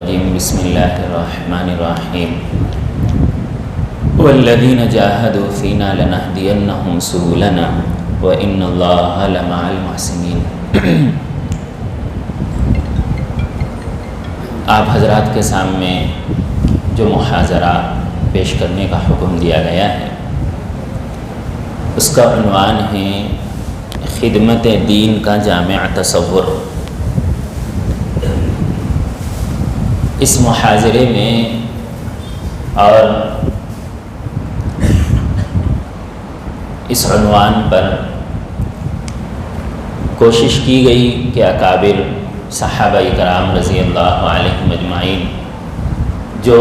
بسم اللہ الرحمن الرحیم والذین جاہدوا فینا لنہدینہم سبلنا وإن اللہ لمع المحسنین۔ آپ حضرات کے سامنے جو محاضرہ پیش کرنے کا حکم دیا گیا ہے اس کا عنوان ہے خدمت دین کا جامع تصور۔ اس محاضرے میں اور اس عنوان پر کوشش کی گئی کہ اکابر صحابہ کرام رضی اللہ عنہم اجمعین جو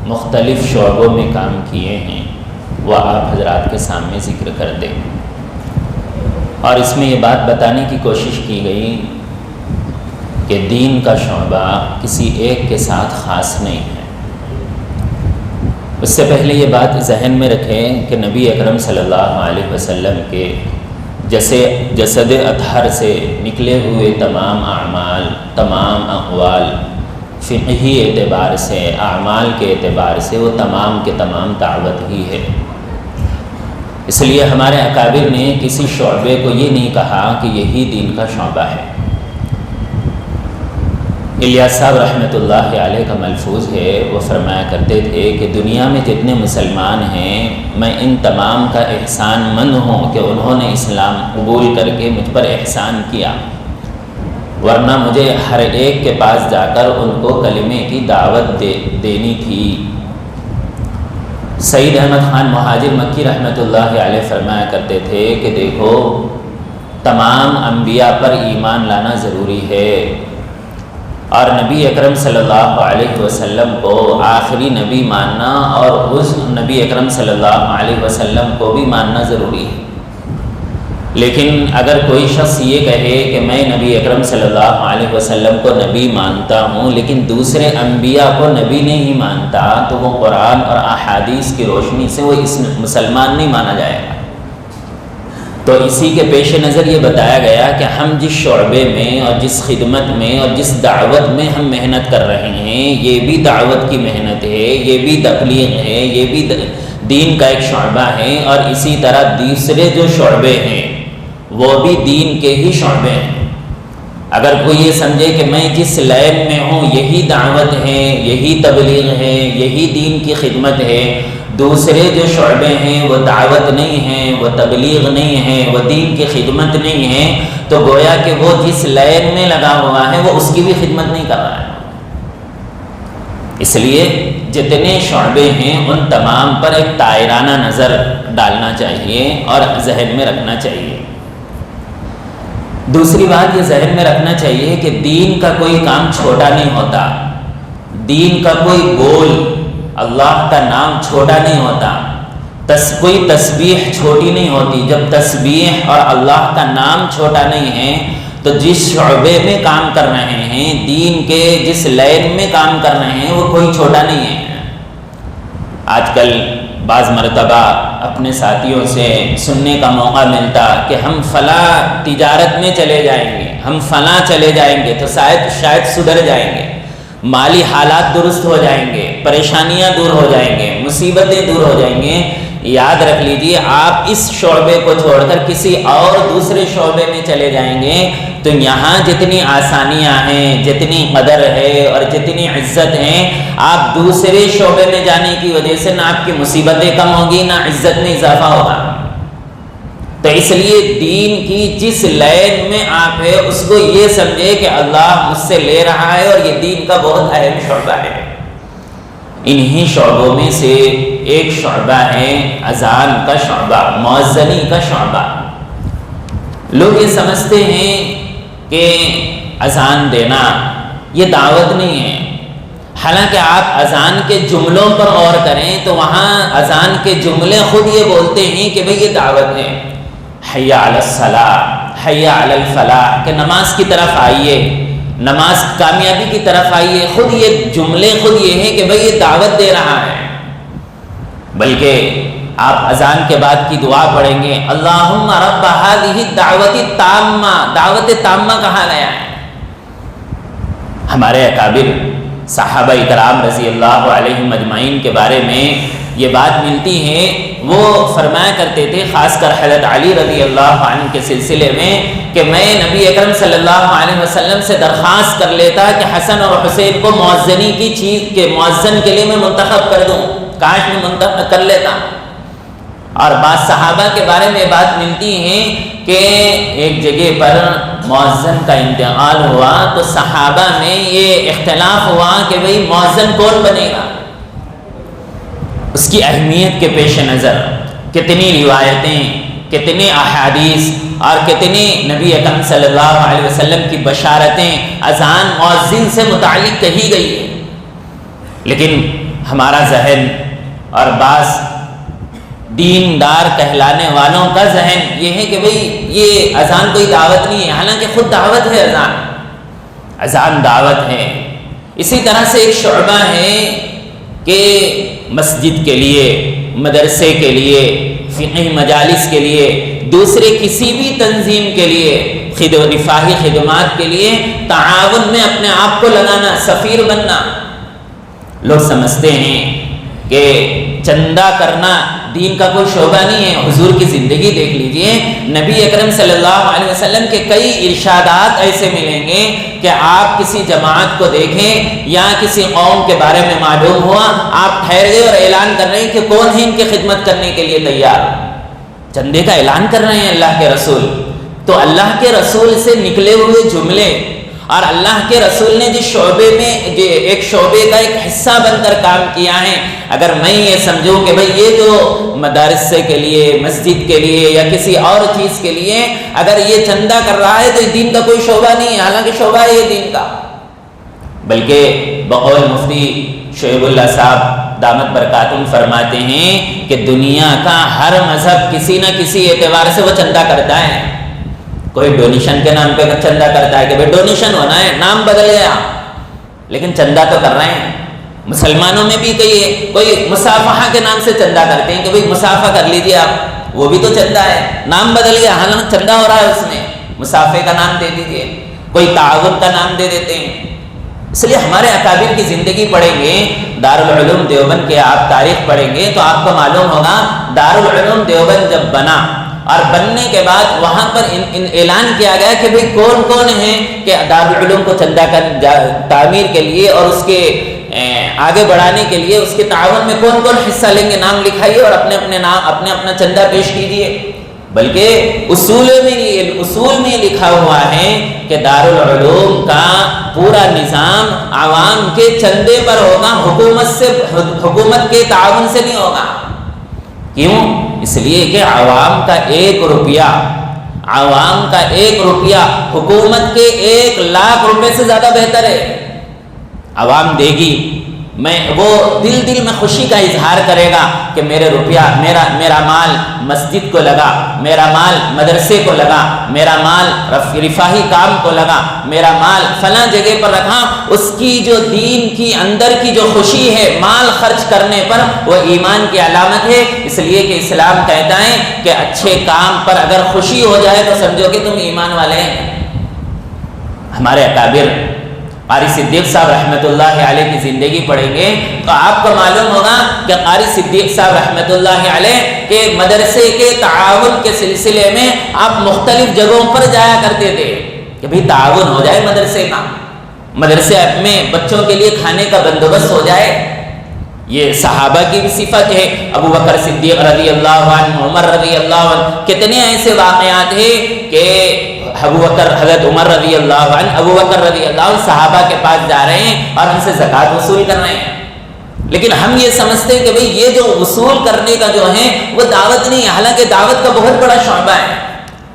مختلف شعبوں میں کام کیے ہیں وہ آپ حضرات کے سامنے ذکر کر دیں، اور اس میں یہ بات بتانے کی کوشش کی گئی کہ دین کا شعبہ کسی ایک کے ساتھ خاص نہیں ہے۔ اس سے پہلے یہ بات ذہن میں رکھیں کہ نبی اکرم صلی اللہ علیہ وسلم کے جیسے جسد اطہر سے نکلے ہوئے تمام اعمال، تمام اقوال، فقہی اعتبار سے، اعمال کے اعتبار سے وہ تمام کے تمام دعوت ہی ہے۔ اس لیے ہمارے اکابر نے کسی شعبے کو یہ نہیں کہا کہ یہی دین کا شعبہ ہے۔ الیاس صاحب رحمۃ اللہ علیہ کا ملفوظ ہے، وہ فرمایا کرتے تھے کہ دنیا میں جتنے مسلمان ہیں میں ان تمام کا احسان مند ہوں کہ انہوں نے اسلام قبول کر کے مجھ پر احسان کیا، ورنہ مجھے ہر ایک کے پاس جا کر ان کو کلمے کی دعوت دینی تھی۔ سعید احمد خان مہاجر مکی رحمۃ اللہ علیہ فرمایا کرتے تھے کہ دیکھو تمام انبیاء پر ایمان لانا ضروری ہے، اور نبی اکرم صلی اللہ علیہ وسلم کو آخری نبی ماننا اور اس نبی اکرم صلی اللہ علیہ وسلم کو بھی ماننا ضروری ہے۔ لیکن اگر کوئی شخص یہ کہے کہ میں نبی اکرم صلی اللہ علیہ وسلم کو نبی مانتا ہوں لیکن دوسرے انبیاء کو نبی نہیں مانتا، تو وہ قرآن اور احادیث کی روشنی سے وہ اس مسلمان نہیں مانا جائے گا۔ تو اسی کے پیش نظر یہ بتایا گیا کہ ہم جس شعبے میں اور جس خدمت میں اور جس دعوت میں ہم محنت کر رہے ہیں یہ بھی دعوت کی محنت ہے، یہ بھی تبلیغ ہے، یہ بھی دین کا ایک شعبہ ہے، اور اسی طرح دوسرے جو شعبے ہیں وہ بھی دین کے ہی شعبے ہیں۔ اگر کوئی یہ سمجھے کہ میں جس لائن میں ہوں یہی دعوت ہے، یہی تبلیغ ہے، یہی دین کی خدمت ہے، دوسرے جو شعبے ہیں وہ دعوت نہیں ہیں، وہ تبلیغ نہیں ہے، وہ دین کی خدمت نہیں ہے، تو گویا کہ وہ جس لائن میں لگا ہوا ہے وہ اس کی بھی خدمت نہیں کر رہا ہے۔ اس لیے جتنے شعبے ہیں ان تمام پر ایک دائرانہ نظر ڈالنا چاہیے اور ذہن میں رکھنا چاہیے۔ دوسری بات یہ ذہن میں رکھنا چاہیے کہ دین کا کوئی کام چھوٹا نہیں ہوتا، دین کا کوئی گول، اللہ کا نام چھوٹا نہیں ہوتا، کوئی تسبیح چھوٹی نہیں ہوتی۔ جب تسبیح اور اللہ کا نام چھوٹا نہیں ہے تو جس شعبے میں کام کر رہے ہیں، دین کے جس لائن میں کام کر رہے ہیں وہ کوئی چھوٹا نہیں ہے۔ آج کل بعض مرتبہ اپنے ساتھیوں سے سننے کا موقع ملتا کہ ہم فلاں تجارت میں چلے جائیں گے، ہم فلاں چلے جائیں گے تو شاید سدھر جائیں گے، مالی حالات درست ہو جائیں گے، پریشانیاں دور ہو جائیں گے، مصیبتیں دور ہو جائیں گے۔ یاد رکھ لیجئے آپ اس شعبے کو چھوڑ کر کسی اور دوسرے شعبے میں چلے جائیں گے تو یہاں جتنی آسانیاں ہیں، جتنی قدر ہے اور جتنی عزت ہیں، آپ دوسرے شعبے میں جانے کی وجہ سے نہ آپ کی مصیبتیں کم ہوگی نہ عزت میں اضافہ ہوگا۔ تو اس لیے دین کی جس لائن میں آپ ہے اس کو یہ سمجھے کہ اللہ مجھ سے لے رہا ہے اور یہ دین کا بہت اہم شعبہ ہے۔ انہی شعبوں میں سے ایک شعبہ ہے اذان کا شعبہ، مؤذنی کا شعبہ۔ لوگ یہ سمجھتے ہیں کہ اذان دینا یہ دعوت نہیں ہے، حالانکہ آپ اذان کے جملوں پر غور کریں تو وہاں اذان کے جملے خود یہ بولتے ہیں کہ بھئی یہ دعوت ہے، حی علی الصلاۃ، حی علی الفلاح، کہ نماز کی طرف آئیے، نماز کامیابی کی طرف آئیے۔ خود یہ جملے خود یہ ہیں کہ بھئی یہ دعوت دے رہا ہے۔ بلکہ آپ اذان کے بعد کی دعا پڑھیں گے، اللہم رب ہذہ الدعوۃ التامہ، دعوت تامہ کہا گیا ہے۔ ہمارے اکابر صحابہ کرام رضی اللہ علیہم اجمعین کے بارے میں یہ بات ملتی ہے، وہ فرمایا کرتے تھے خاص کر حضرت علی رضی اللہ عنہ کے سلسلے میں کہ میں نبی اکرم صلی اللہ علیہ وسلم سے درخواست کر لیتا کہ حسن اور حسین کو مؤذنی کی چیز کے مؤذن کے لیے میں منتخب کر دوں، کاش میں منتخب کر لیتا۔ اور بعض صحابہ کے بارے میں بات ملتی ہے کہ ایک جگہ پر مؤذن کا انتقال ہوا تو صحابہ میں یہ اختلاف ہوا کہ بھئی مؤذن کون بنے گا۔ اس کی اہمیت کے پیش نظر کتنی روایتیں، کتنے احادیث اور کتنے نبی اکرم صلی اللہ علیہ وسلم کی بشارتیں اذان مؤذن سے متعلق کہی گئی ہے، لیکن ہمارا ذہن اور بعض دیندار کہلانے والوں کا ذہن یہ ہے کہ بھئی یہ اذان کوئی دعوت نہیں ہے، حالانکہ خود دعوت ہے، اذان دعوت ہے۔ اسی طرح سے ایک شعبہ ہے کہ مسجد کے لیے، مدرسے کے لیے، فقہی مجالس کے لیے، دوسرے کسی بھی تنظیم کے لیے، رفاہی خدمات کے لیے تعاون میں اپنے آپ کو لگانا، سفیر بننا۔ لوگ سمجھتے ہیں کہ چندہ کرنا دین کا کوئی شعبہ نہیں ہے۔ حضور کی زندگی دیکھ لیجئے، نبی اکرم صلی اللہ علیہ وسلم کے کئی ارشادات ایسے ملیں گے کہ آپ کسی جماعت کو دیکھیں یا کسی قوم کے بارے میں معلوم ہوا، آپ ٹھہر گئے اور اعلان کر رہے ہیں کہ کون ہے ان کی خدمت کرنے کے لیے تیار، چندے کا اعلان کر رہے ہیں اللہ کے رسول۔ تو اللہ کے رسول سے نکلے ہوئے جملے اور اللہ کے رسول نے جس شعبے میں ایک شعبے کا ایک حصہ بن کر کام کیا ہے، اگر میں یہ سمجھوں کہ بھئی یہ جو مدارس کے لیے، مسجد کے لیے یا کسی اور چیز کے لیے اگر یہ چندہ کر رہا ہے تو یہ دین کا کوئی شعبہ نہیں ہے، حالانکہ شعبہ ہے یہ دین کا۔ بلکہ بقول مفتی شعیب اللہ صاحب دامت برکاتہم فرماتے ہیں کہ دنیا کا ہر مذہب کسی نہ کسی اعتبار سے وہ چندہ کرتا ہے۔ کوئی ڈونیشن کے نام پہ چندہ کرتا ہے کہ بھئی ڈونیشن ہونا ہے، نام بدل گیا، لیکن چندہ تو کر رہے ہیں۔ مسلمانوں میں بھی کوئی مصافحہ کے نام سے چندہ کرتے ہیں کہ بھئی مصافحہ کر لیجئے آپ، وہ بھی تو چندہ ہے، نام بدل گیا، حالانکہ چندہ ہو رہا ہے، اس میں مصافحے کا نام دے دیجئے، کوئی تعاون کا نام دے دیتے ہیں۔ اس لیے ہمارے اکابر کی زندگی پڑھیں گے، دارالعلوم دیوبند کے آپ تاریخ پڑھیں گے تو آپ کو معلوم ہوگا دارالعلوم دیوبند جب بنا اور بننے کے بعد وہاں پر اعلان کیا گیا کہ بھئی کون کون ہیں کہ دارالعلوم کو چندہ تعمیر کے لیے اور اس کے آگے بڑھانے کے لیے اس کے تعاون میں کون کون حصہ لیں گے، نام لکھائیے اور اپنا چندہ پیش کیجیے۔ بلکہ اصول میں لکھا ہوا ہے کہ دارالعلوم کا پورا نظام عوام کے چندے پر ہوگا، حکومت کے تعاون سے نہیں ہوگا۔ کیوں؟ اس لیے کہ عوام کا ایک روپیہ حکومت کے 1,00,000 روپے سے زیادہ بہتر ہے۔ عوام دے گی، وہ دل میں خوشی کا اظہار کرے گا کہ میرا مال مسجد کو لگا، میرا مال مدرسے کو لگا، میرا مال رفاہی کام کو لگا، میرا مال فلاں جگہ پر رکھا۔ اس کی جو دین کی اندر کی جو خوشی ہے مال خرچ کرنے پر، وہ ایمان کی علامت ہے۔ اس لیے کہ اسلام کہتا ہے کہ اچھے کام پر اگر خوشی ہو جائے تو سمجھو کہ تم ایمان والے ہیں۔ ہمارے اکابر قاری صدیق صاحب رحمۃ اللہ علیہ کی زندگی پڑھیں گے تو آپ کو معلوم ہوگا کہ قاری صدیق صاحب رحمۃ اللہ علیہ کے مدرسے کے تعاون کے سلسلے میں آپ مختلف جگہوں پر جایا کرتے تھے کہ بھئی تعاون ہو جائے مدرسے میں بچوں کے لیے کھانے کا بندوبست ہو جائے۔ یہ صحابہ کی بھی صفت ہے۔ ابو بکر صدیق رضی اللہ عنہ، عمر رضی اللہ عنہ، کتنے ایسے واقعات ہیں کہ حضرت عمر رضی اللہ عنہ، ابو بکر رضی اللہ عنہ صحابہ کے پاس جا رہے ہیں اور ان سے زکوٰۃ وصول کر رہے ہیں، لیکن ہم یہ سمجھتے ہیں کہ بھئی یہ جو وصول کرنے کا جو ہے وہ دعوت نہیں ہے، حالانکہ دعوت کا بہت بڑا شعبہ ہے۔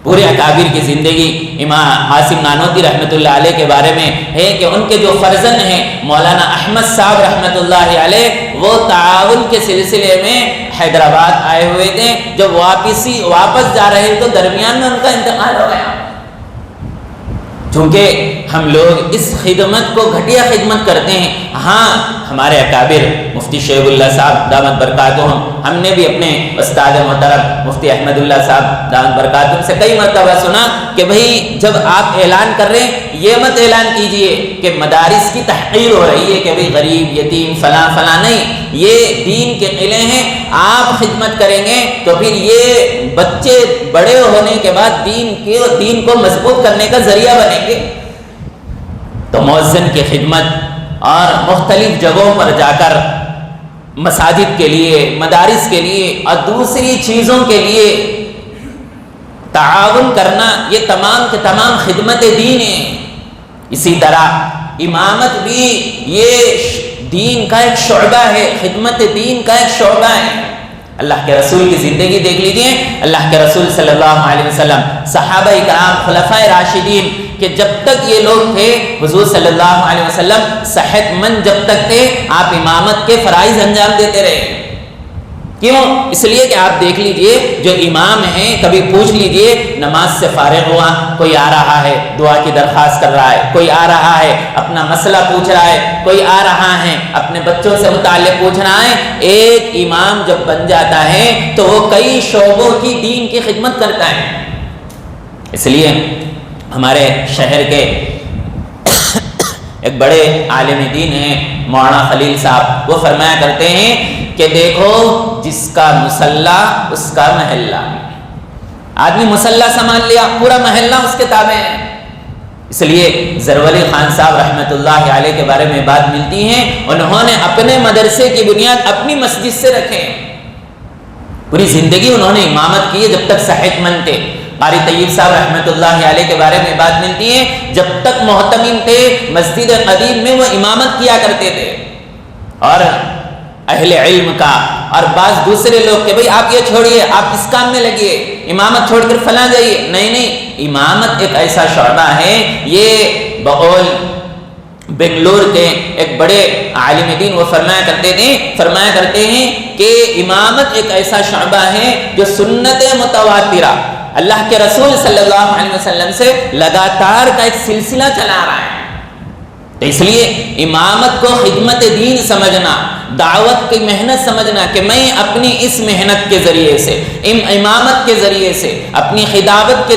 پورے اکابر کی زندگی امام عاصم نانوتوی رحمۃ اللہ علیہ کے بارے میں ہے کہ ان کے جو فرزند ہیں مولانا احمد صاحب رحمۃ اللہ علیہ، وہ تعاون کے سلسلے میں حیدرآباد آئے ہوئے تھے۔ جب واپس جا رہے تو درمیان میں ان کا انتقال ہو گیا۔ چونکہ ہم لوگ اس خدمت کو گھٹیا خدمت کرتے ہیں۔ ہاں، ہمارے اکابر مفتی شعیب اللہ صاحب دامت برکاتہم، ہم نے بھی اپنے استاد محترم مفتی احمد اللہ صاحب دامت برکاتہم سے کئی مرتبہ سنا کہ بھئی جب آپ اعلان کر رہے ہیں یہ مت اعلان کیجئے کہ مدارس کی تحقیر ہو رہی ہے کہ بھئی غریب یتیم فلاں فلاں، نہیں، یہ دین کے قلعے ہیں، آپ خدمت کریں گے تو پھر یہ بچے بڑے ہونے کے بعد دین کو مضبوط کرنے کا ذریعہ بنیں گے۔ تو مؤذن کی خدمت اور مختلف جگہوں پر جا کر مساجد کے لیے، مدارس کے لیے اور دوسری چیزوں کے لیے تعاون کرنا، یہ تمام کے تمام خدمت دین ہیں۔ اسی طرح امامت بھی یہ دین کا ایک شعبہ ہے، خدمت دین کا ایک شعبہ ہے۔ اللہ کے رسول کی زندگی دیکھ لیجئے، اللہ کے رسول صلی اللہ علیہ وسلم، صحابہ کرام، خلفائے راشدین، کہ جب تک یہ لوگ تھے حضور صلی اللہ علیہ وسلم صحت مند جب تک تھے آپ امامت کے فرائض انجام دیتے رہے۔ کیوں؟ اس لیے کہ آپ دیکھ لیجئے جو امام ہیں، کبھی پوچھ لیجئے نماز سے فارغ ہوا، کوئی آ رہا ہے دعا کی درخواست کر رہا ہے، کوئی آ رہا ہے اپنا مسئلہ پوچھ رہا ہے، کوئی آ رہا ہے اپنے بچوں سے متعلق پوچھ رہا ہے۔ ایک امام جب بن جاتا ہے تو وہ کئی شعبوں کی دین کی خدمت کرتا ہے۔ اس لیے ہمارے شہر کے ایک بڑے عالم دین ہیں مولانا خلیل صاحب، وہ فرمایا کرتے ہیں کہ دیکھو جس کا مصلح اس کا محلہ، آدمی مصلح سنبھال لیا پورا محلہ اس کے تابع ہے۔ اس لیے زرولی خان صاحب رحمۃ اللہ علیہ کے بارے میں بات ملتی ہے، انہوں نے اپنے مدرسے کی بنیاد اپنی مسجد سے رکھے، پوری زندگی انہوں نے امامت کی ہے جب تک صحت مند تھے۔ قاری طیب صاحب رحمۃ اللہ علیہ کے بارے میں بات ملتی ہے، جب تک محتمم تھے مسجد قدیم میں وہ امامت کیا کرتے تھے، اور اہل علم کا اور بعض دوسرے لوگ کہ بھئی آپ یہ چھوڑیے، آپ اس کام میں لگیے، امامت چھوڑ کر فلاں جائیے، نہیں، امامت ایک ایسا شعبہ ہے۔ یہ بقول بنگلور کے ایک بڑے عالم دین وہ فرمایا کرتے ہیں کہ امامت ایک ایسا شعبہ ہے جو سنت متواترہ اللہ کے رسول صلی اللہ علیہ وسلم سے لگاتار کا ایک سلسلہ چلا رہا ہے۔ تو اس لیے امامت کو خدمت دین سمجھنا، دعوت کی محنت سمجھنا کہ میں اپنی اس محنت کے ذریعے سے، امامت کے ذریعے سے، اپنی خطابت کے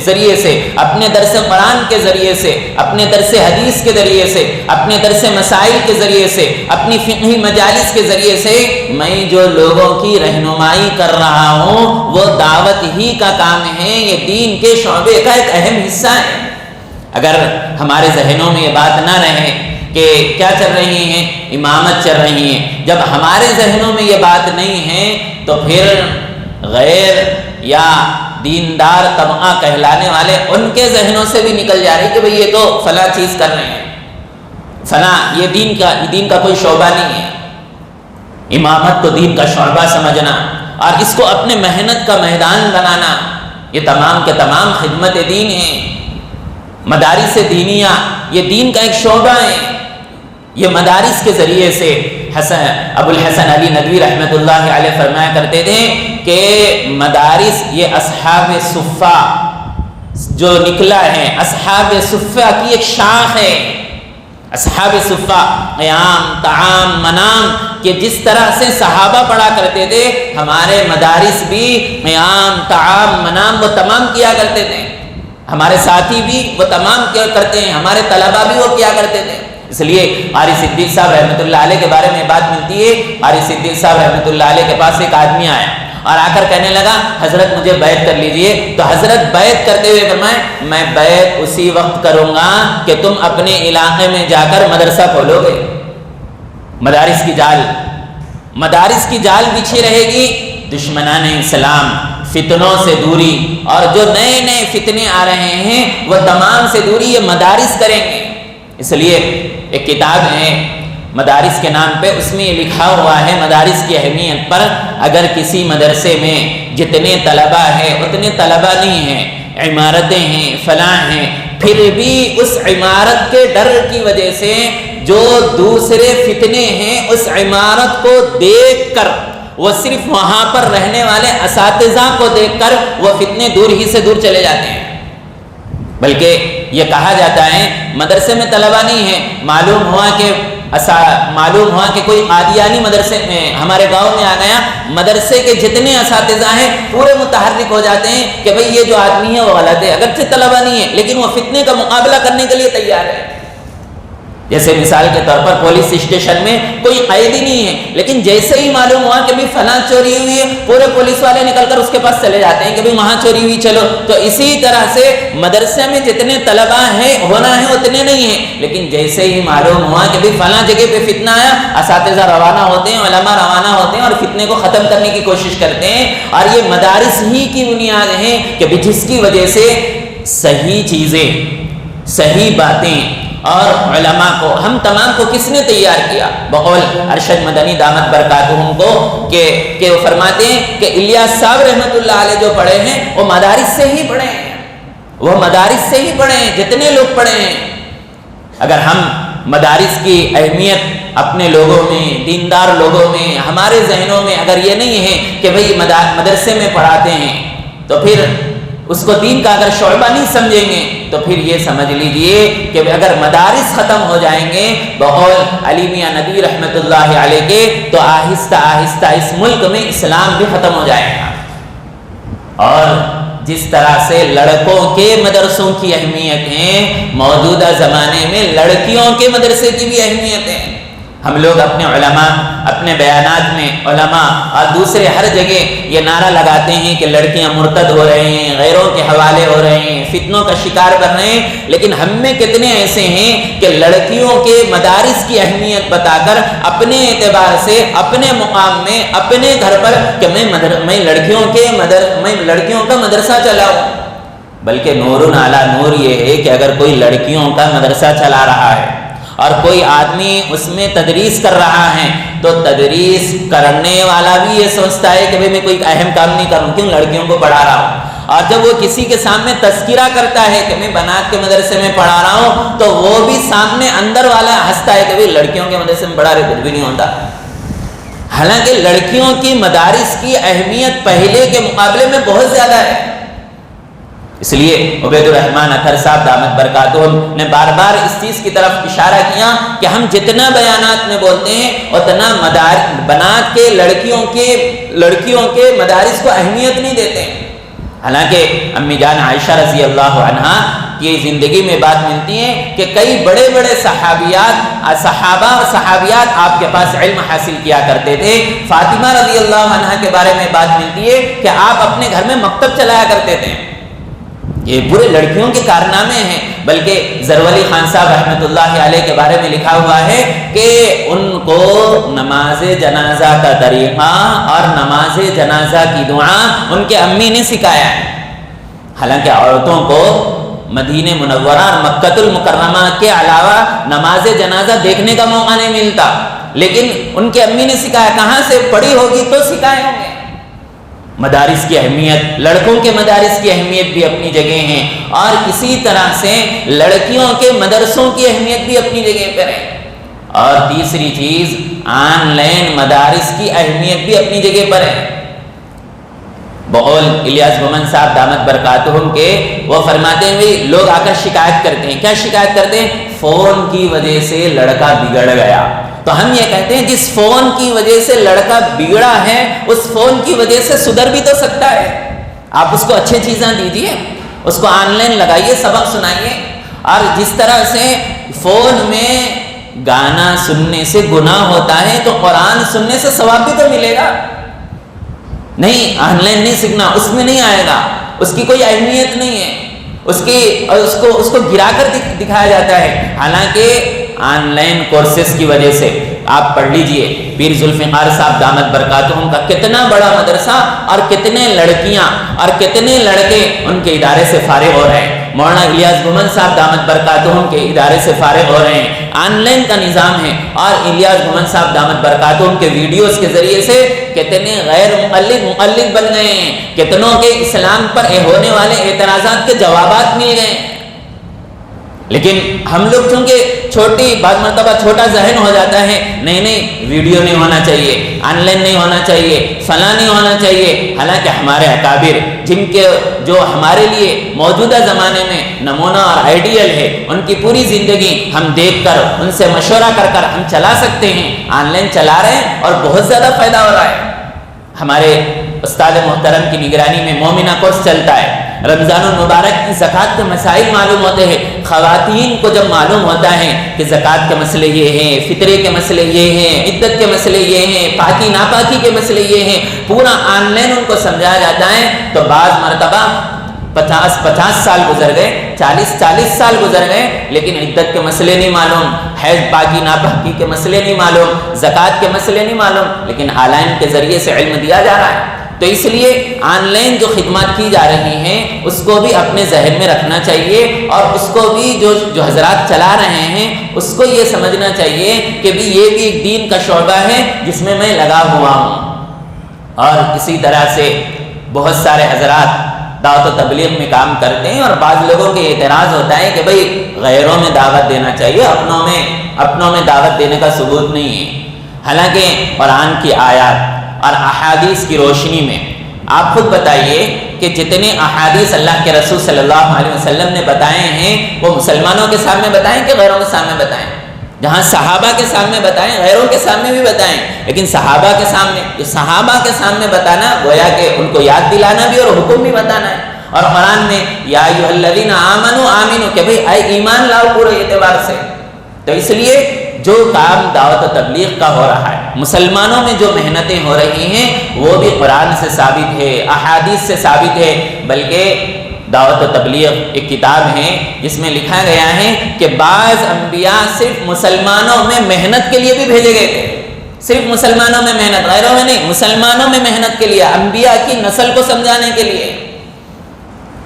ذریعے سے، اپنے درس قرآن کے ذریعے سے، اپنے درس حدیث کے ذریعے سے، اپنے درس مسائل کے ذریعے سے، اپنی فقہی مجالس کے ذریعے سے میں جو لوگوں کی رہنمائی کر رہا ہوں وہ دعوت ہی کا کام ہے، یہ دین کے شعبے کا ایک اہم حصہ ہے۔ اگر ہمارے ذہنوں میں یہ بات نہ رہے کہ کیا چل رہی ہیں، امامت چل رہی ہیں، جب ہمارے ذہنوں میں یہ بات نہیں ہے تو پھر غیر یا دیندار طبقہ کہلانے والے ان کے ذہنوں سے بھی نکل جا رہی کہ بھئی یہ تو فلاں چیز کر رہے ہیں، فلاں، یہ دین کا کوئی شعبہ نہیں ہے۔ امامت کو دین کا شعبہ سمجھنا اور اس کو اپنے محنت کا میدان بنانا، یہ تمام کے تمام خدمت دین ہیں۔ مدارس دینیہ یہ دین کا ایک شعبہ ہے۔ یہ مدارس کے ذریعے سے ابو الحسن علی ندوی رحمۃ اللہ علیہ فرمایا کرتے تھے کہ مدارس یہ اصحاب صفہ جو نکلا ہے، اصحاب صفہ کی ایک شاخ ہے۔ اصحاب صفہ قیام، طعام، منام، کہ جس طرح سے صحابہ پڑھا کرتے تھے ہمارے مدارس بھی قیام، طعام، منام وہ تمام کیا کرتے تھے، ہمارے ساتھی بھی وہ تمام کیا کرتے ہیں، ہمارے طلبہ بھی وہ کیا کرتے تھے۔ اس لیے قاری صدیق صاحب رحمۃ اللہ علیہ کے بارے میں بات ملتی ہے، قاری صدیق صاحب رحمۃ اللہ علیہ کے پاس ایک آدمی آیا اور آ کر کہنے لگا حضرت مجھے بیعت کر لیجئے، تو حضرت بیعت کرتے ہوئے فرمائے میں بیعت اسی وقت کروں گا کہ تم اپنے علاقے میں جا کر مدرسہ کھولو گے۔ مدارس کی جال بچھی رہے گی، دشمنان اسلام، فتنوں سے دوری، اور جو نئے نئے فتنے آ رہے ہیں وہ تمام سے دوری یہ مدارس کریں گے۔ اس لیے ایک کتاب ہے مدارس کے نام پہ، اس میں یہ لکھا ہوا ہے مدارس کی اہمیت پر، اگر کسی مدرسے میں جتنے طلبہ ہیں اتنے طلبہ نہیں ہیں، عمارتیں ہیں، فلاں ہیں، پھر بھی اس عمارت کے ڈر کی وجہ سے جو دوسرے فتنے ہیں اس عمارت کو دیکھ کر، وہ صرف وہاں پر رہنے والے اساتذہ کو دیکھ کر وہ فتنے دور ہی سے دور چلے جاتے ہیں۔ بلکہ یہ کہا جاتا ہے مدرسے میں طلبہ نہیں ہے، معلوم ہوا کہ معلوم ہوا کہ کوئی قادیانی مدرسے میں ہمارے گاؤں میں آ گیا، مدرسے کے جتنے اساتذہ ہیں پورے متحرک ہو جاتے ہیں کہ بھئی یہ جو آدمی ہے وہ غلط ہے، اگرچہ طلبہ نہیں ہے لیکن وہ فتنے کا مقابلہ کرنے کے لیے تیار ہے۔ جیسے مثال کے طور پر پولیس اسٹیشن میں کوئی قیدی نہیں ہے، لیکن جیسے ہی معلوم ہوا کہ بھی فلاں چوری ہوئی ہے، پورے پولیس والے نکل کر اس کے پاس چلے جاتے ہیں کہ بھی وہاں چوری ہوئی چلو۔ تو اسی طرح سے مدرسے میں جتنے طلبہ ہیں ہونا ہے اتنے نہیں ہیں، لیکن جیسے ہی معلوم ہوا کہ بھی فلاں جگہ پہ فتنہ آیا، اساتذہ روانہ ہوتے ہیں، علماء روانہ ہوتے ہیں اور فتنے کو ختم کرنے کی کوشش کرتے ہیں۔ اور یہ مدارس ہی کی بنیاد ہیں کہ جس کی وجہ سے صحیح چیزیں، صحیح باتیں اور علماء کو، ہم تمام کو کس نے تیار کیا؟ بقول ارشد مدنی دامت برکاتہم کو کہ وہ فرماتے ہیں کہ الیاس صاحب رحمۃ اللہ علیہ جو پڑھے ہیں وہ مدارس سے ہی پڑھے ہیں، وہ مدارس سے ہی پڑھے ہیں، جتنے لوگ پڑھے ہیں۔ اگر ہم مدارس کی اہمیت اپنے لوگوں میں، دیندار لوگوں میں، ہمارے ذہنوں میں اگر یہ نہیں ہے کہ بھئی مدرسے میں پڑھاتے ہیں، تو پھر اس کو دین کا اگر شعبہ نہیں سمجھیں گے تو پھر یہ سمجھ لیجئے کہ اگر مدارس ختم ہو جائیں گے بقول علی میاں ندوی رحمۃ اللہ علیہ کے، تو آہستہ آہستہ اس ملک میں اسلام بھی ختم ہو جائے گا۔ اور جس طرح سے لڑکوں کے مدرسوں کی اہمیت ہے، موجودہ زمانے میں لڑکیوں کے مدرسے کی بھی اہمیت ہے۔ ہم لوگ اپنے علماء، اپنے بیانات میں علماء اور دوسرے ہر جگہ یہ نعرہ لگاتے ہیں کہ لڑکیاں مرتد ہو رہے ہیں، غیروں کے حوالے ہو رہے ہیں، فتنوں کا شکار بن رہے ہیں، لیکن ہم میں کتنے ایسے ہیں کہ لڑکیوں کے مدارس کی اہمیت بتا کر اپنے اعتبار سے، اپنے مقام میں، اپنے گھر پر کہ میں لڑکیوں کا مدرسہ چلاؤں۔ بلکہ نور علی نور یہ ہے کہ اگر کوئی لڑکیوں کا مدرسہ چلا رہا ہے اور کوئی آدمی اس میں تدریس کر رہا ہے، تو تدریس کرنے والا بھی یہ سوچتا ہے کہ میں کوئی اہم کام نہیں کروں، کیوں لڑکیوں کو پڑھا رہا ہوں۔ اور جب وہ کسی کے سامنے تذکرہ کرتا ہے کہ میں بنات کے مدرسے میں پڑھا رہا ہوں، تو وہ بھی سامنے اندر والا ہنستا ہے کہ لڑکیوں کے مدرسے میں پڑھا رہے، کچھ بھی نہیں ہوتا۔ حالانکہ لڑکیوں کی مدارس کی اہمیت پہلے کے مقابلے میں بہت زیادہ ہے۔ اس لیے عبید الرحمن اطہر صاحب دامت برکاتہم نے بار بار اس چیز کی طرف اشارہ کیا کہ ہم جتنا بیانات میں بولتے ہیں اتنا بنات کے لڑکیوں کے مدارس کو اہمیت نہیں دیتے ہیں۔ حالانکہ امی جان عائشہ رضی اللہ عنہا کی زندگی میں بات ملتی ہے کہ کئی بڑے بڑے صحابہ اور صحابیات آپ کے پاس علم حاصل کیا کرتے تھے۔ فاطمہ رضی اللہ عنہا کے بارے میں بات ملتی ہے کہ آپ اپنے گھر میں مکتب چلایا کرتے تھے۔ یہ پورے لڑکیوں کے کارنامے ہیں۔ بلکہ زرولی خان صاحب رحمۃ اللہ علیہ کے بارے میں لکھا ہوا ہے کہ ان کو نماز جنازہ کا طریقہ اور نماز جنازہ کی دعا ان کے امی نے سکھایا ہے۔ حالانکہ عورتوں کو مدینہ منورہ اور مکہ المکرمہ کے علاوہ نماز جنازہ دیکھنے کا موقع نہیں ملتا، لیکن ان کے امی نے سکھایا، کہاں سے پڑھی ہوگی تو سکھائے ہوں گے۔ مدارس کی اہمیت، لڑکوں کے مدارس کی اہمیت بھی اپنی جگہ ہیں، اور اسی طرح سے لڑکیوں کے مدرسوں کی اہمیت بھی اپنی جگہ پر ہے۔ اور تیسری چیز، آن لائن مدارس کی اہمیت بھی اپنی جگہ پر ہے۔ بقول الیاس بمن صاحب دامت برکاتہم کے، وہ فرماتے ہیں لوگ آ کر شکایت کرتے ہیں، کیا شکایت کرتے ہیں؟ فون کی وجہ سے لڑکا بگڑ گیا۔ تو ہم یہ کہتے ہیں جس فون کی وجہ سے لڑکا بگڑا ہے، اس فون کی وجہ سے سدھر بھی تو سکتا ہے۔ آپ اس کو اچھی چیزیں دیجیے، اس کو آن لائن لگائیے، سبق سنائیے۔ اور جس طرح سے فون میں گانا سننے سے گناہ ہوتا ہے، تو قرآن سننے سے ثواب بھی تو ملے گا۔ نہیں، آن لائن نہیں سیکھنا، اس میں نہیں آئے گا، اس کی کوئی اہمیت نہیں ہے، اس کو گرا کر دکھایا جاتا ہے۔ حالانکہ آن لائن کورسز کی وجہ سے آپ پڑھ لیجئے پیر ذوالفقار صاحب دامت برکاتہم کا کتنا بڑا مدرسہ، اور کتنے لڑکیاں اور کتنے لڑکے ان کے ادارے سے فارغ ہو رہے ہیں۔ مولانا الیاس بمن صاحب دامت برکاتہم کے ادارے سے فارغ ہو رہے ہیں۔ آن لائن کا نظام ہے، اور الیاس بمن صاحب دامت برکاتہم کے ویڈیوز کے ذریعے سے کتنے غیر مقلد بن گئے ہیں، کتنوں کے اسلام پر ہونے والے اعتراضات کے جوابات مل گئے ہیں۔ لیکن ہم لوگ چونکہ بعض مرتبہ چھوٹا ذہن ہو جاتا ہے، نہیں ویڈیو نہیں ہونا چاہیے، آن لائن نہیں ہونا چاہیے، فلاں نہیں ہونا چاہیے۔ حالانکہ ہمارے اکابر جن کے جو ہمارے لیے موجودہ زمانے میں نمونہ اور آئیڈیل ہے، ان کی پوری زندگی ہم دیکھ کر ان سے مشورہ کر کر ہم چلا سکتے ہیں، آن لائن چلا رہے ہیں اور بہت زیادہ فائدہ ہو رہا ہے۔ ہمارے استاد محترم کی نگرانی میں مومنہ کورس چلتا ہے، رمضان المبارک کی زکوٰۃ کے مسائل معلوم ہوتے ہیں۔ خواتین کو جب معلوم ہوتا ہے کہ زکوٰۃ کے مسئلے یہ ہیں، فطرے کے مسئلے یہ ہیں، عدت کے مسئلے یہ ہیں، پاکی ناپاکی کے مسئلے یہ ہیں، پورا آن لائن ان کو سمجھایا جاتا ہے، تو بعض مرتبہ 50 سال گزر گئے، 40 سال گزر گئے، لیکن عدت کے مسئلے نہیں معلوم، حیض پاکی ناپاکی کے مسئلے نہیں معلوم، زکوٰۃ کے مسئلے نہیں معلوم، لیکن آن لائن کے ذریعے سے علم دیا جا رہا ہے۔ تو اس لیے آن لائن جو خدمات کی جا رہی ہیں اس کو بھی اپنے ذہن میں رکھنا چاہیے، اور اس کو بھی جو حضرات چلا رہے ہیں اس کو یہ سمجھنا چاہیے کہ بھی یہ بھی ایک دین کا شعبہ ہے جس میں میں لگا ہوا ہوں۔ اور اسی طرح سے بہت سارے حضرات دعوت و تبلیغ میں کام کرتے ہیں، اور بعض لوگوں کے اعتراض ہوتا ہے کہ بھئی غیروں میں دعوت دینا چاہیے، اپنوں میں دعوت دینے کا ثبوت نہیں ہے۔ حالانکہ قرآن کی آیات اور احادیث کی روشنی میں آپ خود بتائیے کہ جتنے احادیث اللہ کے رسول صلی اللہ علیہ وسلم نے بتائے ہیں وہ مسلمانوں کے سامنے بتائیں کہ غیروں کے سامنے بتائیں؟ جہاں صحابہ کے سامنے بتائیں، غیروں کے سامنے بھی بتائیں، لیکن صحابہ کے سامنے بتانا گویا کہ ان کو یاد دلانا بھی اور حکم بھی بتانا ہے۔ اور قرآن میں یا ایھا الذین آمنوا آمنوا کہ بھئی اے ایمان لاؤ پورے اعتبار سے۔ تو اس لیے جو کام دعوت و تبلیغ کا ہو رہا ہے، مسلمانوں میں جو محنتیں ہو رہی ہیں وہ بھی قرآن سے ثابت ہے، احادیث سے ثابت ہے، بلکہ دعوت و تبلیغ ایک کتاب ہے جس میں لکھا گیا ہے کہ بعض انبیاء صرف مسلمانوں میں محنت کے لیے بھی بھیجے گئے تھے، صرف مسلمانوں میں محنت، غیروں میں نہیں، مسلمانوں میں محنت کے لیے، انبیاء کی نسل کو سمجھانے کے لیے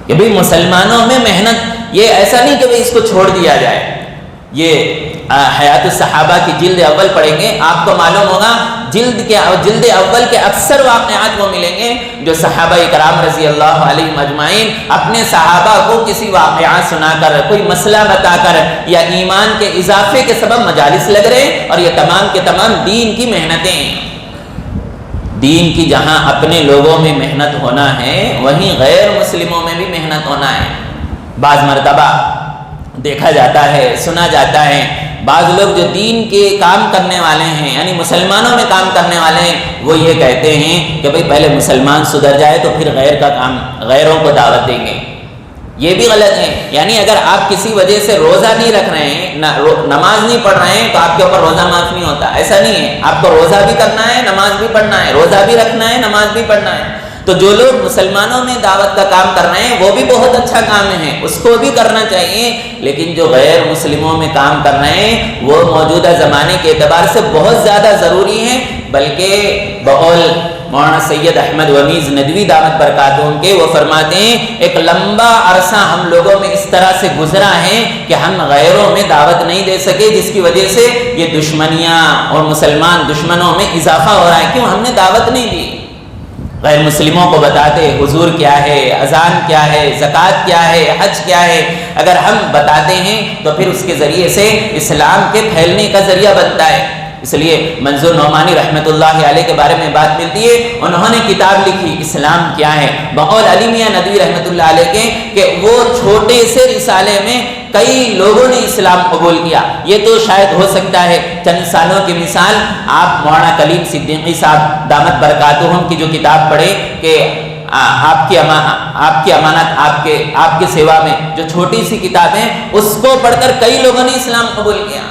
کہ بھئی مسلمانوں میں محنت، یہ ایسا نہیں کہ بھئی اس کو چھوڑ دیا جائے۔ یہ حیات الصحابہ کی جلد اول پڑھیں گے آپ کو معلوم ہوگا، جلد اول کے اکثر واقعات وہ ملیں گے جو صحابہ کرام رضی اللہ علیہم اجمعین اپنے صحابہ کو کسی واقعات سنا کر، کوئی مسئلہ بتا کر، یا ایمان کے اضافے کے سبب مجالس لگ رہے ہیں، اور یہ تمام کے تمام دین کی محنتیں ہیں۔ دین کی جہاں اپنے لوگوں میں محنت ہونا ہے وہیں غیر مسلموں میں بھی محنت ہونا ہے۔ بعض مرتبہ دیکھا جاتا ہے، سنا جاتا ہے، بعض لوگ جو دین کے کام کرنے والے ہیں، یعنی مسلمانوں میں کام کرنے والے ہیں، وہ یہ کہتے ہیں کہ بھئی پہلے مسلمان سدھر جائے تو پھر غیروں کو دعوت دیں گے۔ یہ بھی غلط ہے، یعنی اگر آپ کسی وجہ سے روزہ نہیں رکھ رہے ہیں، نماز نہیں پڑھ رہے ہیں، تو آپ کے اوپر روزہ معاف نہیں ہوتا، ایسا نہیں ہے۔ آپ کو روزہ بھی کرنا ہے، نماز بھی پڑھنا ہے، روزہ بھی رکھنا ہے، نماز بھی پڑھنا ہے۔ تو جو لوگ مسلمانوں میں دعوت کا کام کر رہے ہیں وہ بھی بہت اچھا کام ہے، اس کو بھی کرنا چاہیے، لیکن جو غیر مسلموں میں کام کر رہے ہیں وہ موجودہ زمانے کے اعتبار سے بہت زیادہ ضروری ہیں، بلکہ بقول مولانا سید احمد ومیز ندوی دامت برکاتہم کے، وہ فرماتے ہیں ایک لمبا عرصہ ہم لوگوں میں اس طرح سے گزرا ہے کہ ہم غیروں میں دعوت نہیں دے سکے، جس کی وجہ سے یہ دشمنیاں اور مسلمان دشمنوں میں اضافہ ہو رہا ہے۔ کیوں؟ ہم نے دعوت نہیں دی، غیر مسلموں کو بتاتے حضور کیا ہے، اذان کیا ہے، زکوٰۃ کیا ہے، حج کیا ہے۔ اگر ہم بتاتے ہیں تو پھر اس کے ذریعے سے اسلام کے پھیلنے کا ذریعہ بنتا ہے۔ اس لیے منظور نعمانی رحمۃ اللہ علیہ کے بارے میں بات ملتی ہے، انہوں نے کتاب لکھی اسلام کیا ہے، بقول علی میاں ندوی رحمۃ اللہ علیہ کے، کہ وہ چھوٹے سے رسالے میں کئی لوگوں نے اسلام قبول کیا۔ یہ تو شاید ہو سکتا ہے چند سالوں کی مثال آپ مولانا کلیم صدیقی صاحب دامت برکاتہم کی جو کتاب پڑھیں کہ آپ کی امانت آپ کے سیوا میں، جو چھوٹی سی کتاب ہے، اس کو پڑھ کر کئی لوگوں نے اسلام قبول کیا۔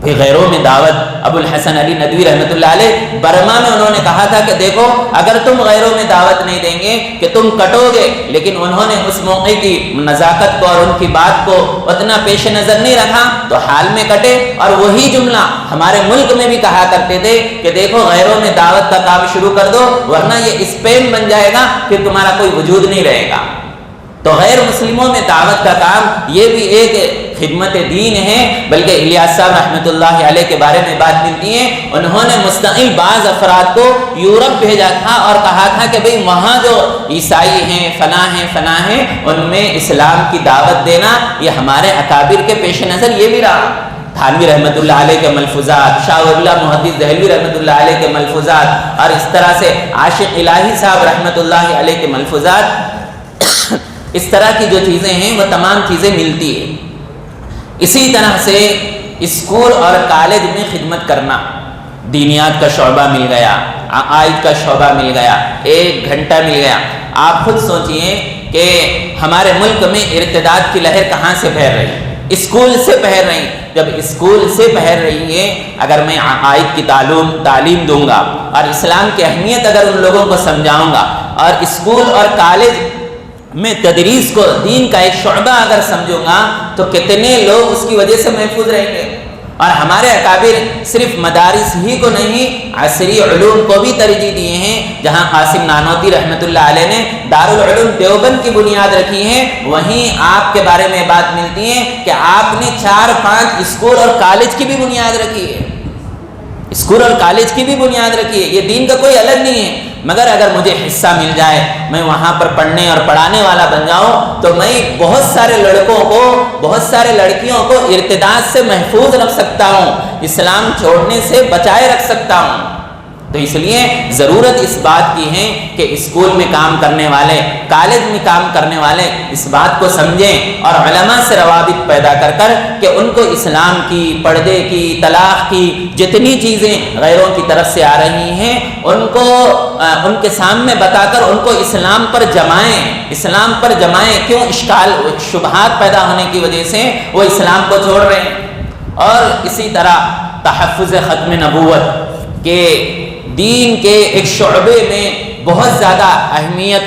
پھر غیروں میں دعوت، ابو الحسن علی ندوی رحمۃ اللہ علیہ برما میں انہوں نے کہا تھا کہ دیکھو اگر تم غیروں میں دعوت نہیں دیں گے کہ تم کٹو گے، لیکن انہوں نے اس موقع کی نزاکت کو اور ان کی بات کو اتنا پیش نظر نہیں رکھا تو حال میں کٹے۔ اور وہی جملہ ہمارے ملک میں بھی کہا کرتے تھے کہ دیکھو غیروں میں دعوت کا کام شروع کر دو ورنہ یہ اسپیم بن جائے گا، پھر تمہارا کوئی وجود نہیں رہے گا۔ تو غیر مسلموں میں دعوت کا کام یہ بھی ایک خدمت دین ہے۔ بلکہ الیاس صاحب رحمۃ اللہ علیہ کے بارے میں بات ملتی ہے، انہوں نے مستقل بعض افراد کو یورپ بھیجا تھا اور کہا تھا کہ بھئی وہاں جو عیسائی ہیں فلاں ہیں ان میں اسلام کی دعوت دینا، یہ ہمارے اکابر کے پیش نظر یہ بھی رہا۔ تھانوی رحمۃ اللہ علیہ کے ملفوظات، شاہ ولی اللہ محدث دہلوی رحمۃ اللہ علیہ کے ملفوظات، اور اس طرح سے عاشق الہی صاحب رحمۃ اللہ علیہ کے ملفوظات، اس طرح کی جو چیزیں ہیں وہ تمام چیزیں ملتی ہیں۔ اسی طرح سے اسکول اور کالج میں خدمت کرنا، دینیات کا شعبہ مل گیا، عقائد کا شعبہ مل گیا، 1 گھنٹہ مل گیا۔ آپ خود سوچئے کہ ہمارے ملک میں ارتداد کی لہر کہاں سے پھیل رہی ہے؟ اسکول سے پھیل رہی۔ جب اسکول سے پھیل رہی ہے، اگر میں عقائد کی تعلیم دوں گا اور اسلام کی اہمیت اگر ان لوگوں کو سمجھاؤں گا، اور اسکول اور کالج میں تدریس کو دین کا ایک شعبہ اگر سمجھوں گا، تو کتنے لوگ اس کی وجہ سے محفوظ رہیں گے۔ اور ہمارے اکابر صرف مدارس ہی کو نہیں، عصری علوم کو بھی ترجیح دیے ہیں۔ جہاں قاسم نانوتی رحمۃ اللہ علیہ نے دارالعلوم دیوبند کی بنیاد رکھی ہے، وہیں آپ کے بارے میں بات ملتی ہے کہ آپ نے 4-5 اسکول اور کالج کی بھی بنیاد رکھی ہے۔ اسکول اور کالج کی بھی بنیاد رکھی ہے، یہ دین کا کوئی الگ نہیں ہے۔ مگر اگر مجھے حصہ مل جائے، میں وہاں پر پڑھنے اور پڑھانے والا بن جاؤں، تو میں بہت سارے لڑکوں کو، بہت سارے لڑکیوں کو ارتداد سے محفوظ رکھ سکتا ہوں، اسلام چھوڑنے سے بچائے رکھ سکتا ہوں۔ تو اس لیے ضرورت اس بات کی ہے کہ اسکول میں کام کرنے والے، کالج میں کام کرنے والے اس بات کو سمجھیں اور علماء سے روابط پیدا کر کہ ان کو اسلام کی، پردے کی، طلاق کی جتنی چیزیں غیروں کی طرف سے آ رہی ہیں، ان کو ان کے سامنے بتا کر ان کو اسلام پر جمائیں۔ کیوں؟ اشکال، شبہات پیدا ہونے کی وجہ سے وہ اسلام کو چھوڑ رہے ہیں۔ اور اسی طرح تحفظ ختم نبوت کے دین کے ایک شعبے میں بہت زیادہ اہمیت،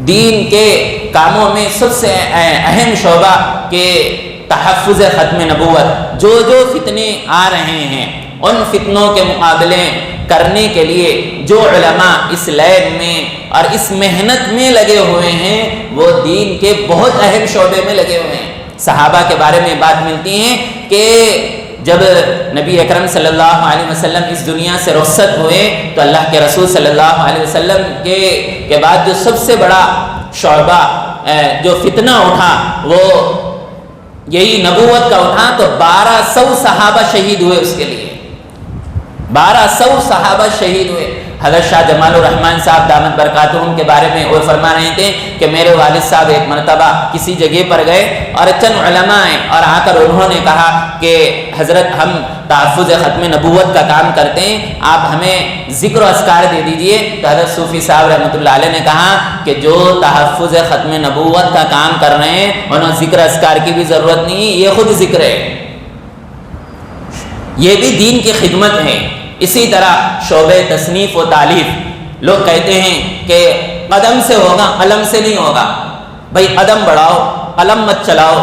دین کے کاموں میں سب سے اہم شعبہ کہ تحفظ ختم نبوت۔ جو فتنے آ رہے ہیں، ان فتنوں کے مقابلے کرنے کے لیے جو علماء اس لیب میں اور اس محنت میں لگے ہوئے ہیں، وہ دین کے بہت اہم شعبے میں لگے ہوئے ہیں۔ صحابہ کے بارے میں بات ملتی ہے کہ جب نبی اکرم صلی اللہ علیہ وسلم اس دنیا سے رخصت ہوئے، تو اللہ کے رسول صلی اللہ علیہ وسلم کے بعد جو سب سے بڑا شعبہ جو فتنہ اٹھا، وہ یہی نبوت کا اٹھا، تو 1200 صحابہ شہید ہوئے اس کے لیے۔ 1200 صحابہ شہید ہوئے۔ حضرت شاہ جمال الرحمن صاحب دامت برکاتہم کے بارے میں وہ فرما رہے تھے کہ میرے والد صاحب ایک مرتبہ کسی جگہ پر گئے اور چند علماء ہیں، اور آ کر انہوں نے کہا کہ حضرت ہم تحفظ ختم نبوت کا کام کرتے ہیں، آپ ہمیں ذکر و اذکار دے دیجئے۔ تو حضرت صوفی صاحب رحمۃ اللہ علیہ نے کہا کہ جو تحفظ ختم نبوت کا کام کر رہے ہیں، انہیں ذکر اذکار کی بھی ضرورت نہیں، یہ خود ذکر ہے، یہ بھی دین کی خدمت ہے۔ اسی طرح شعبہ تصنیف و تالیف، لوگ کہتے ہیں کہ قدم سے ہوگا، قلم سے نہیں ہوگا۔ بھائی قدم بڑھاؤ، قلم مت چلاؤ۔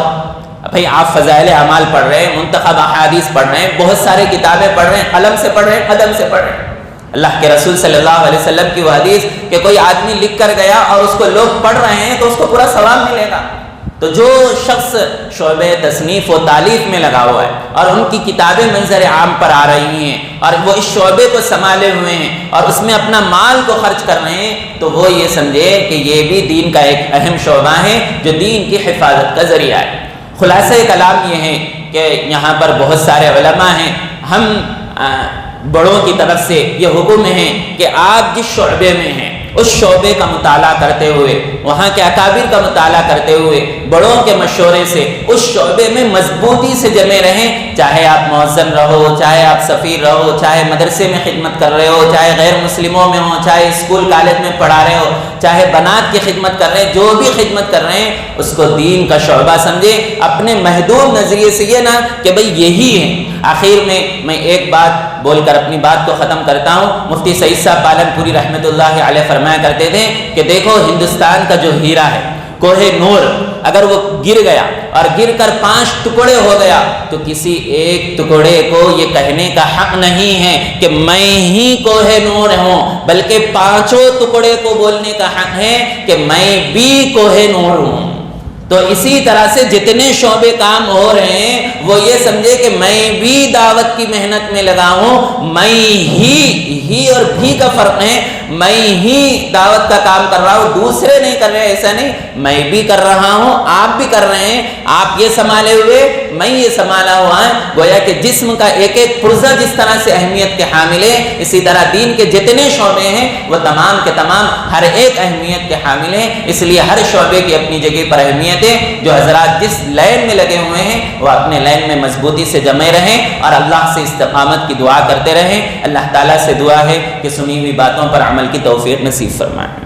بھائی آپ فضائل اعمال پڑھ رہے ہیں، منتخب احادیث پڑھ رہے ہیں، بہت ساری کتابیں پڑھ رہے ہیں، قلم سے پڑھ رہے ہیں، قدم سے پڑھ رہے ہیں۔ اللہ کے رسول صلی اللہ علیہ وسلم کی وہ حدیث کہ کوئی آدمی لکھ کر گیا اور اس کو لوگ پڑھ رہے ہیں تو اس کو پورا ثواب ملے گا۔ تو جو شخص شعبہ تصنیف و تالیف میں لگا ہوا ہے اور ان کی کتابیں منظر عام پر آ رہی ہیں اور وہ اس شعبے کو سنبھالے ہوئے ہیں اور اس میں اپنا مال کو خرچ کر رہے ہیں، تو وہ یہ سمجھے کہ یہ بھی دین کا ایک اہم شعبہ ہے جو دین کی حفاظت کا ذریعہ ہے۔ خلاصہ کلام یہ ہے کہ یہاں پر بہت سارے علماء ہیں، ہم بڑوں کی طرف سے یہ حکم ہے کہ آپ جس شعبے میں ہیں اس شعبے کا مطالعہ کرتے ہوئے، وہاں کے اکابر کا مطالعہ کرتے ہوئے، بڑوں کے مشورے سے اس شعبے میں مضبوطی سے جمے رہیں۔ چاہے آپ مؤذن رہو، چاہے آپ سفیر رہو، چاہے مدرسے میں خدمت کر رہے ہو، چاہے غیر مسلموں میں ہو، چاہے اسکول کالج میں پڑھا رہے ہو، چاہے بنات کی خدمت کر رہے ہیں، جو بھی خدمت کر رہے ہیں اس کو دین کا شعبہ سمجھے، اپنے محدود نظریے سے یہ نہ کہ بھئی یہی ہے۔ آخر میں ایک بات بول کر اپنی بات کو ختم کرتا ہوں۔ مفتی سعید صاحب پالن پوری رحمۃ اللہ علیہ فرمایا کرتے تھے کہ دیکھو ہندوستان کا جو ہیرا ہے، کوہ نور، اگر وہ گر گیا اور گر کر 5 ٹکڑے ہو گیا تو کسی ایک ٹکڑے کو یہ کہنے کا حق نہیں ہے کہ میں ہی کوہ نور ہوں، بلکہ 5 ٹکڑے کو بولنے کا حق ہے کہ میں بھی کوہ نور ہوں۔ تو اسی طرح سے جتنے شعبے کام ہو رہے ہیں وہ یہ سمجھے کہ میں بھی دعوت کی محنت میں لگا ہوں، میں ہی اور بھی کا فرق ہے، میں ہی دعوت کا کام کر رہا ہوں، دوسرے نہیں کر رہے، ایسا نہیں، میں بھی کر رہا ہوں، آپ بھی کر رہے ہیں، آپ یہ سنبھالے ہوئے، میں یہ سنبھالا ہوا ہے۔ گویا کہ جسم کا ایک ایک پرزہ جس طرح سے اہمیت کے حامل ہے، اسی طرح دین کے جتنے شعبے ہیں وہ تمام کے تمام ہر ایک اہمیت کے حامل ہیں، اس لیے ہر شعبے کی اپنی جگہ پر اہمیت ہے۔ جو حضرات جس لائن میں لگے ہوئے ہیں وہ اپنے لائن میں مضبوطی سے جمے رہیں اور اللہ سے استقامت کی دعا کرتے رہیں۔ اللہ تعالیٰ سے دعا ہے کہ سنی ہوئی باتوں پر عمل کی توفیق نصیب فرمائے۔